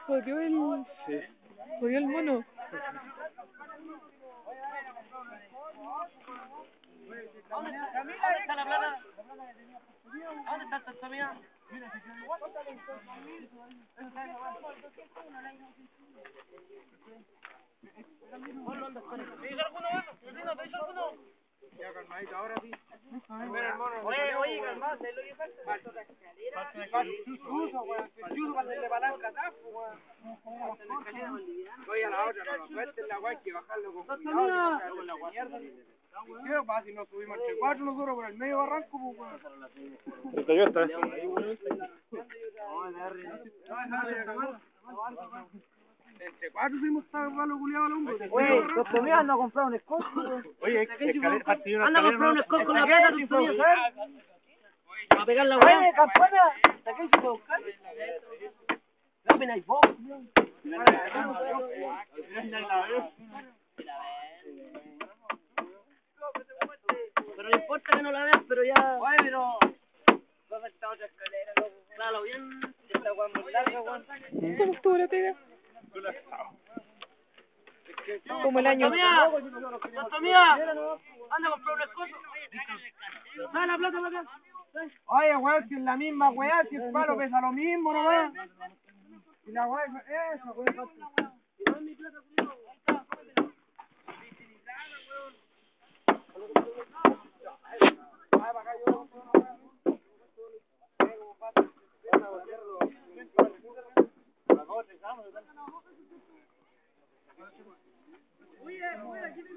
Jodió el... Sí. Jodió el mono. ¿Dónde está la plata? ¿Dónde está esta mía? ¿Te hizo alguno? ¿Te hizo alguno? Ya calmadito, ahora sí. Oye, más, ¿sabes lo que falta? Falta otra escalera. Falta chuzo, weón. Chuzo para hacerle palanca atrás, weón. Oye, a la otra no nos suelten la weá, hay que bajarlo con cuidado. ¿Qué pasa si nos subimos entre cuatro nosotros por el medio barranco, pues, weón? 38 está. Entre cuatro subimos esta palo culiado al hombro. Oye, los comidos andan a comprar un escote, weón. Oye, Anda a comprar un escote con la plata, tus comidos, ¿sabes? Para pegar la weá. Oye, campana, ¿saqué si puedo buscar? No, pero hay vos, weón. Pero no importa que no la vean, pero ya... Oye, pero... ¿Dónde está otra escalera, loco? Claro, bien. Esta weá muy larga, weón. ¿Cómo estuvo la pega? Como el año. ¡Tontomía! Anda a comprar un escote. Dale la plata para acá. Oye, weón, si es la misma weá, si el palo pesa lo mismo, ¿no, weón? Y la weá, esa weá,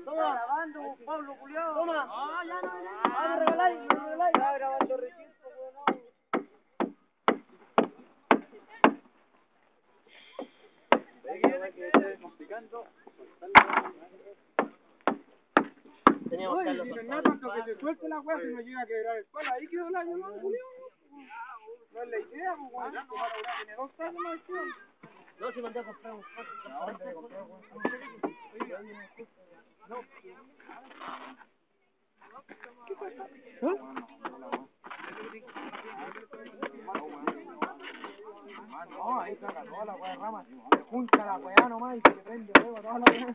Toma, grabando, Pablo Julián. Toma. Ah, ya no, ya. Me regaláis, me regaláis. Ya grabando recinto, weón. Teníamos que oye, si no es nada, tanto que se suelte la weá, si no llega a quebrar el palo, ahí quedó el año más, Julio. No es la idea, pues, weón. Tiene 2 años más, weón. No, si mandé a comprar un escote. No, ahí saca toda la weá rama, se junta la weá nomás y se prende luego toda la weá.